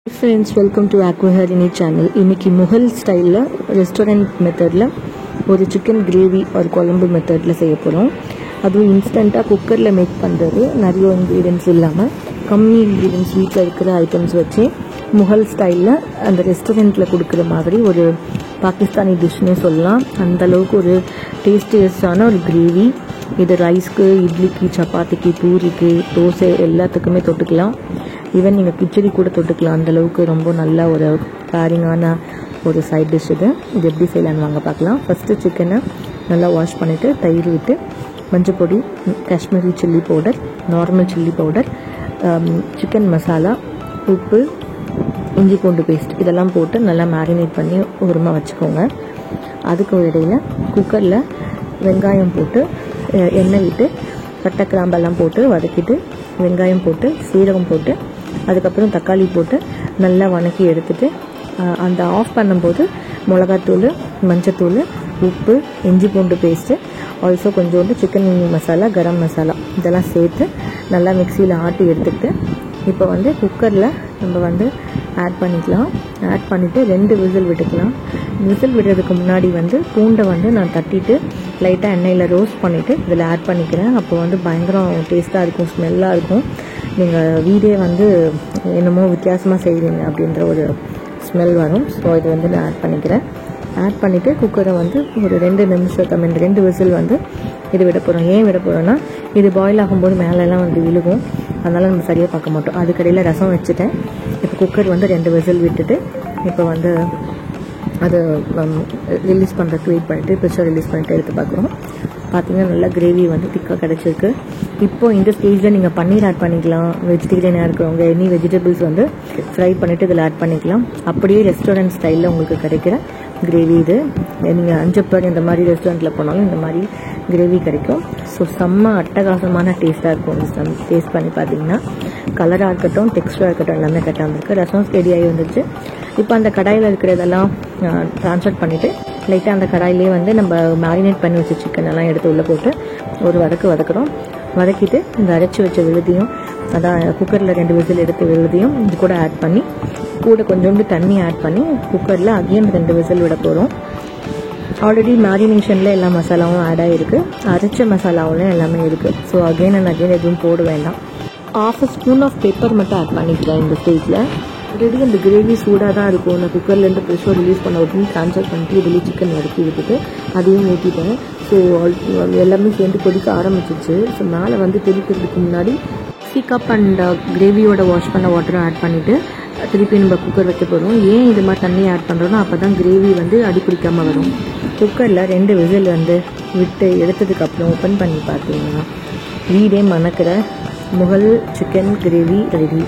Friends, welcome to Aquaharini channel. இன்னைக்கு முகல் ஸ்டைலில் restaurant மெத்தடில் ஒரு சிக்கன் கிரேவி ஒரு குழம்பு மெத்தடில் செய்ய போகிறோம். அதுவும் இன்ஸ்டண்ட்டாக குக்கரில் மேக் பண்ணுறது, நிறைய இன்க்ரீடியன்ஸ் இல்லாமல் கம்மி இன்க்ரீடியன்ஸ் வீட்டில் இருக்கிற ஐட்டம்ஸ் வச்சு முகல் ஸ்டைலில் அந்த ரெஸ்டாரண்ட்டில் கொடுக்குற மாதிரி ஒரு பாகிஸ்தானி டிஷ்னே சொல்லலாம். அந்தளவுக்கு ஒரு டேஸ்டியஸ்டான ஒரு கிரேவி. இது ரைஸ்க்கு, இட்லிக்கு, சப்பாத்திக்கு, பூரிக்கு, தோசை எல்லாத்துக்குமே தொட்டுக்கலாம். ஈவன் நீங்கள் கிச்சடி கூட தொட்டுக்கலாம். அந்தளவுக்கு ரொம்ப நல்ல ஒரு பேரிங்கான ஒரு சைட் டிஷ் இது. இது எப்படி செய்யலான்னு வாங்க பார்க்கலாம். ஃபஸ்ட்டு சிக்கனை நல்லா வாஷ் பண்ணிவிட்டு தயிர் விட்டு மஞ்சள் பொடி, Kashmiri chilli powder, normal chilli powder, chicken masala, உப்பு, இஞ்சி பூண்டு பேஸ்ட் இதெல்லாம் போட்டு நல்லா மேரினேட் பண்ணி ஓரமாக வச்சுக்கோங்க. அதுக்கு இடையில் குக்கரில் வெங்காயம் போட்டு எண்ணெய் விட்டு பட்டை கிராம்பெல்லாம் போட்டு வதக்கிட்டு வெங்காயம் போட்டு சீரகம் போட்டு அதுக்கப்புறம் தக்காளி போட்டு நல்லா வதக்கி எடுத்துட்டு அந்த ஆஃப் பண்ணும்போது மிளகாத்தூள், மஞ்சத்தூள், உப்பு, இஞ்சி பூண்டு பேஸ்ட்டு, ஆல்சோ கொஞ்சோண்டு சிக்கன் மசாலா, கரம் மசாலா இதெல்லாம் சேர்த்து நல்லா மிக்சியில் ஆட்டி எடுத்துக்கிட்டு இப்போ குக்கரில் நம்ம ஆட் பண்ணிக்கலாம். ஆட் பண்ணிவிட்டு 2 விசில் விட்டுக்கலாம். விசில் விடுறதுக்கு முன்னாடி பூண்டை நான் தட்டிட்டு லைட்டாக எண்ணெயில் ரோஸ்ட் பண்ணிவிட்டு இதில் ஆட் பண்ணிக்கிறேன். அப்போ பயங்கரம் டேஸ்ட்டாக இருக்கும், ஸ்மெல்லாக இருக்கும். நீங்கள் வீடே என்னமோ வித்தியாசமாக செய்வீங்க அப்படின்ற ஒரு ஸ்மெல் வரும். ஸோ இது நான் ஆட் பண்ணிக்கிறேன். ஆட் பண்ணிவிட்டு குக்கரை ஒரு 2 நிமிஷம் 2 விசில் இது விட போகிறோம். ஏன் விட போகிறோன்னா இது பாயில் ஆகும்போது மேலெல்லாம் விழுகும். அதனால் நம்ம சரியாக பார்க்க மாட்டோம். அதுக்கடையில் ரசம் வச்சுட்டேன். இப்போ குக்கர் 2 விசில் விட்டுட்டு இப்போ அதை ரிலீஸ் பண்ணுறதுக்கு வெயிட் பண்ணிவிட்டு ப்ரெஷர் ரிலீஸ் பண்ணிவிட்டு எடுத்து பார்க்குறோம். பார்த்திங்கன்னா நல்லா கிரேவி திக்காக கிடச்சிருக்கு. இப்போது இந்த ஸ்டேஜில் நீங்கள் பன்னீர் ஆட் பண்ணிக்கலாம். வெஜிடேரியனாக இருக்கிறவங்க எனி வெஜிடபிள்ஸ் ஃப்ரை பண்ணிவிட்டு இதில் ஆட் பண்ணிக்கலாம். அப்படியே ரெஸ்டாரண்ட் ஸ்டைலில் உங்களுக்கு கிடைக்கிற கிரேவி இது. நீங்கள் அஞ்சப்பர் இந்த மாதிரி ரெஸ்டாரண்ட்டில் போனாலும் இந்த மாதிரி கிரேவி கிடைக்கும். ஸோ செம்ம அட்டகாசமான டேஸ்ட்டாக இருக்கும். டேஸ்ட் பண்ணி பார்த்தீங்கன்னா கலராக இருக்கட்டும், டெக்ஸ்டராக இருக்கட்டும் எல்லாமே கரெக்டாக வந்துருக்கு. ரசம் ரெடியாகி வந்துச்சு. இப்போ அந்த கடாயில் இருக்கிறதெல்லாம் ட்ரான்ஸ்ஃபர் பண்ணிவிட்டு லைட்டாக அந்த கடாயிலே நம்ம மேரினேட் பண்ணி வச்ச சிக்கன் எல்லாம் எடுத்து உள்ளே போட்டு ஒரு வதக்குறோம். வதக்கிட்டு இந்த அரைச்சி வச்ச விழுதியும், அதான் குக்கரில் 2 விசில் எடுத்த விழுதியும் இது கூட ஆட் பண்ணி கூட கொஞ்சோண்டு தண்ணி ஆட் பண்ணி குக்கரில் அகைன் 2 விசில் விட போகிறோம். ஆல்ரெடி மேரினேஷனில் எல்லா மசாலாவும் ஆட் ஆகிருக்கு, அரைச்ச மசாலாவும் எல்லாமே இருக்குது. ஸோ அகைன் அண்ட் அகைன் எதுவும் போட வேண்டாம். 1/2 ஸ்பூன் ஆஃப் பெப்பர் மட்டும் ஆட் பண்ணிக்கிறேன் இந்த ஸ்டேஜில். ஆல்ரெடி அந்த கிரேவி சூடாக தான் இருக்கும். நான் குக்கர்லேருந்து ப்ரெஷர் ரிலீஸ் பண்ண உடனே ட்ரான்ஸ்ஃபர் பண்ணிட்டு இதில் சிக்கன் வதக்கி விட்டுட்டு அதையும் ஊற்றிட்டேன். ஸோ எல்லாமே சேர்ந்து கொதிக்க ஆரம்பிச்சிச்சு. ஸோ மேலே கொதிக்கிறதுக்கு முன்னாடி 1 கப் அண்ட் கிரேவியோட வாஷ் பண்ண வாட்டரும் ஆட் பண்ணிவிட்டு திருப்பி நம்ம குக்கர் வைக்க போகிறோம். ஏன் இது மாதிரி தண்ணி ஆட் பண்ணுறோன்னா அப்போ தான் கிரேவி அடி பிடிக்காமல் வரும். குக்கரில் 2 விசில் விட்டு எடுத்ததுக்கப்புறம் ஓப்பன் பண்ணி பார்த்தீங்கன்னா வீடே மணக்கிற முகல் சிக்கன் கிரேவி ரெடி.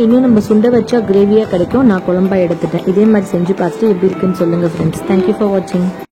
இன்னும் நம்ம சுண்ட வச்சா கிரேவியாக கிடைக்கும். நான் குழம்பா எடுத்துட்டேன். இதே மாதிரி செஞ்சு பார்த்துட்டு எப்படி இருக்குன்னு சொல்லுங்கள் ஃப்ரெண்ட்ஸ். தேங்க்யூ ஃபார் வாட்சிங்.